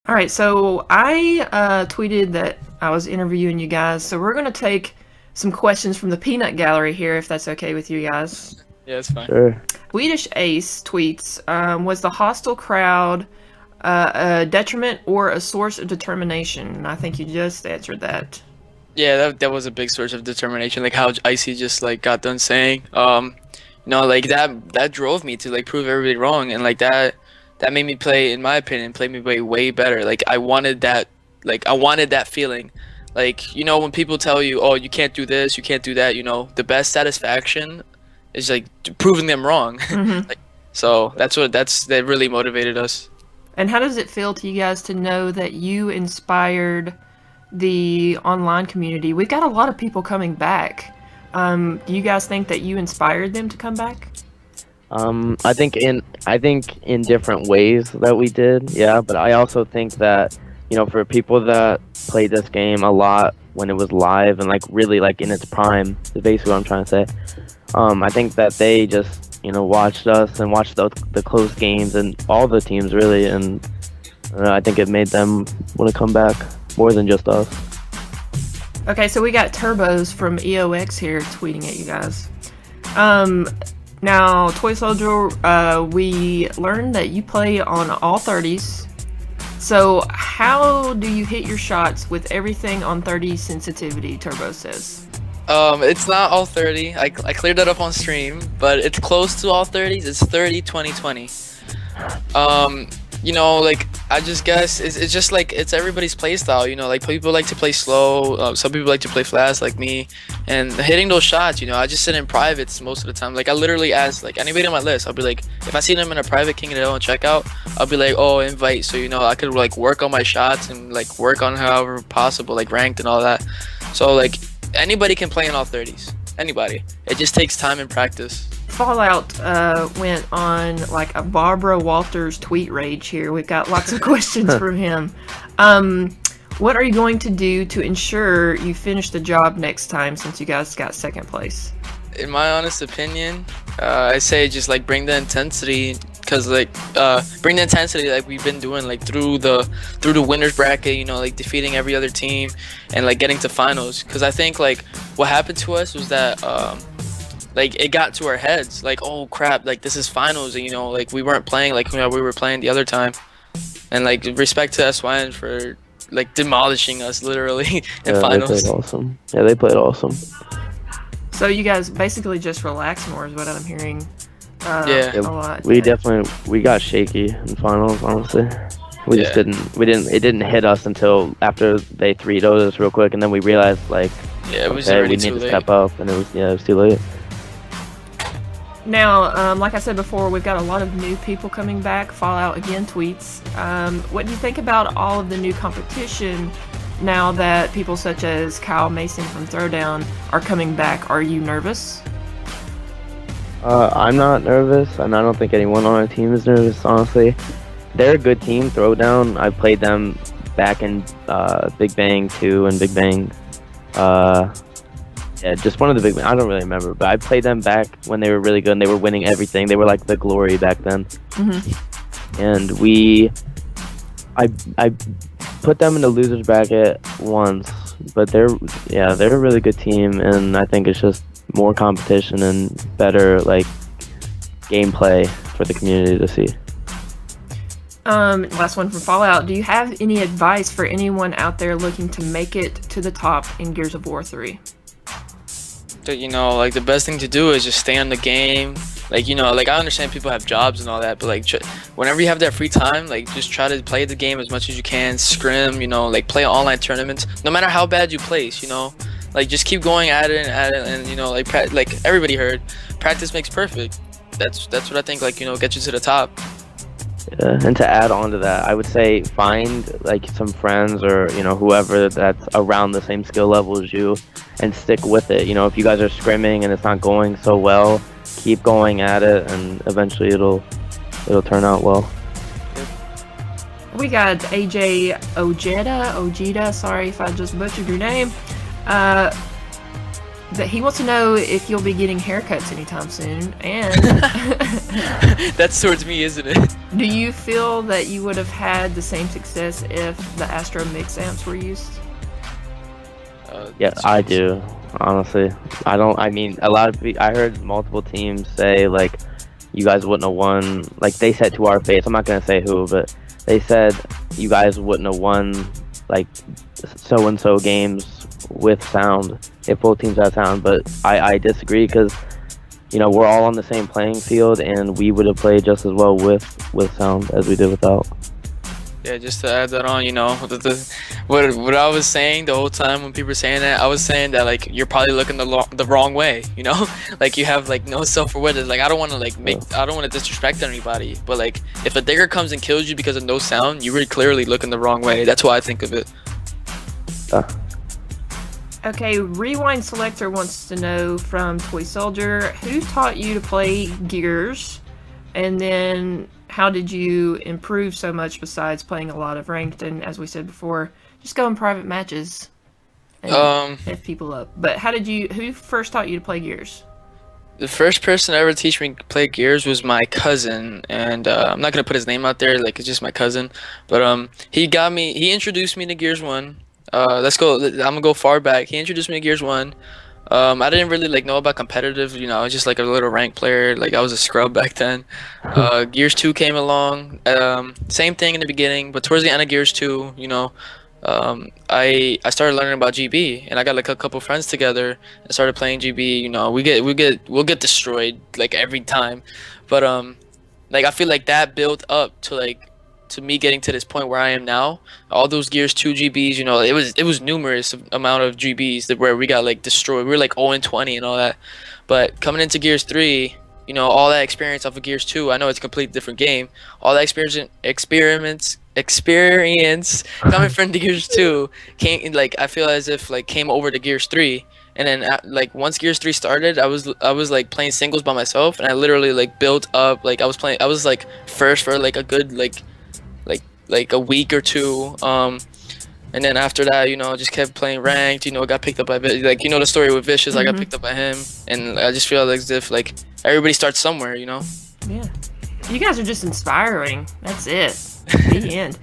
All right, so I tweeted that I was interviewing you guys, so we're going to take some questions from the peanut gallery here, if that's okay with you guys. Yeah, it's fine. Sure. Swedish Ace tweets, was the hostile crowd a detriment or a source of determination? And I think you just answered that. Yeah, that was a big source of determination, like how Icy just like got done saying. You know, like that drove me to like prove everybody wrong, and like that made me play, in my opinion, play me way better. Like I wanted that feeling. Like, you know, when people tell you, oh, you can't do this, you can't do that, you know, the best satisfaction is like proving them wrong. Mm-hmm. Like, so that really motivated us. And how does it feel to you guys to know that you inspired the online community? We've got a lot of people coming back. Do you guys think that you inspired them to come back? I think in different ways that we did, yeah. But I also think that, you know, for people that played this game a lot when it was live and like really like in its prime, is basically what I'm trying to say. I think that they just, you know, watched us and watched the close games and all the teams really, and I think it made them want to come back more than just us. Okay, so we got Turbos from EOX here tweeting at you guys. Now, Toysxldier, we learned that you play on all 30s. So how do you hit your shots with everything on 30 sensitivity, Turbo says? It's not all 30. I cleared that up on stream, but it's close to all 30s. It's 30, 20, 20. You know, like, I just guess it's just like, it's everybody's play style, you know, like people like to play slow, some people like to play fast like me, and hitting those shots, you know, I just sit in privates most of the time. Like I literally ask like anybody on my list, I'll be like, if I see them in a private King of the Hill and checkout, I'll be like, oh, invite, so you know I could like work on my shots and like work on however possible, like ranked and all that. So like anybody can play in all 30s, anybody. It just takes time and practice. Fallout went on like a Barbara Walters tweet rage here. We've got lots of questions from him. What are you going to do to ensure you finish the job next time, since you guys got second place? In my honest opinion, I say just like bring the intensity, cause like bring the intensity like we've been doing like through the winners bracket, you know, like defeating every other team and like getting to finals. Cause I think like what happened to us was that like it got to our heads, like, oh crap, like this is finals, and you know, like we weren't playing like, you know, we were playing the other time. And like respect to SYN for like demolishing us literally in finals. They played awesome. Yeah, they played awesome. So you guys basically just relax more is what I'm hearing. Yeah, a lot. We got shaky in finals, honestly. It didn't hit us until after they 3-0'd us real quick, and then we realized like, yeah, it was okay, already we need too to late. step up, and it was too late. Now, like I said before, we've got a lot of new people coming back. Fallout again tweets. What do you think about all of the new competition now that people such as Kyle Mason from Throwdown are coming back? Are you nervous? I'm not nervous, and I don't think anyone on our team is nervous, honestly. They're a good team, Throwdown. I played them back in Big Bang 2 and Big Bang. Yeah, just one of the big. I don't really remember, but I played them back when they were really good and they were winning everything. They were like the glory back then. Mm-hmm. And I put them in the losers bracket once, but they're a really good team, and I think it's just more competition and better like gameplay for the community to see. Last one from Fallout. Do you have any advice for anyone out there looking to make it to the top in Gears of War 3? You know, like the best thing to do is just stay on the game. Like, you know, like I understand people have jobs and all that, but like whenever you have that free time, like just try to play the game as much as you can, scrim, you know, like play online tournaments, no matter how bad you place, you know, like just keep going at it, and you know, like everybody heard, practice makes perfect. That's what I think, like, you know, get you to the top. Yeah, and to add on to that, I would say find like some friends or, you know, whoever that's around the same skill level as you, and stick with it. You know, if you guys are scrimming and it's not going so well, keep going at it, and eventually it'll turn out well. We got AJ Ojeda, sorry if I just butchered your name. But he wants to know if you'll be getting haircuts anytime soon, and That's towards me, isn't it? do you feel that you would have had the same success if the Astro Mix amps were used? Yeah, I do. Honestly, I mean, a lot of I heard multiple teams say like, you guys wouldn't have won. Like they said to our face. I'm not gonna say who, but they said you guys wouldn't have won like so and so games with sound if both teams had sound. But I disagree, because you know we're all on the same playing field, and we would have played just as well with sound as we did without. Yeah, just to add that on, you know, what I was saying the whole time when people were saying that, I was saying that like you're probably looking the wrong way, you know, like you have like no self-awareness. Like I don't want to like I don't want to disrespect anybody, but like if a digger comes and kills you because of no sound, you were clearly looking the wrong way. That's why I think of it. Okay, Rewind Selector wants to know from Toysxldier, who taught you to play Gears, and then how did you improve so much besides playing a lot of ranked and, as we said before, just go in private matches and F people up. But who first taught you to play Gears? The first person to ever teach me to play Gears was my cousin, and I'm not gonna put his name out there, like it's just my cousin. But he introduced me to Gears 1. Let's go. I'm gonna go far back. He introduced me to Gears 1. I didn't really like know about competitive, you know, I was just like a little ranked player, like I was a scrub back then. Gears 2 came along, same thing in the beginning, but towards the end of Gears 2, you know, I started learning about GB, and I got like a couple friends together and started playing GB. You know, we'll get destroyed like every time, but like I feel like that built up to me getting to this point where I am now. All those Gears 2 GBs, you know, it was numerous amount of GBs where we got like destroyed. We were like 0-20 and all that. But coming into Gears 3, you know, all that experience off of Gears 2, I know it's a completely different game. All that experience coming from Gears 2 came, like I feel as if like came over to Gears 3. And then like once Gears 3 started, I was like playing singles by myself, and I literally like built up, like I was like first for like a good like a week or two, and then after that, you know, just kept playing ranked. You know, got picked up by like, you know, the story with Vicious. I got picked up by him, and I just feel like as if like everybody starts somewhere, you know. Yeah, you guys are just inspiring. That's it. The end.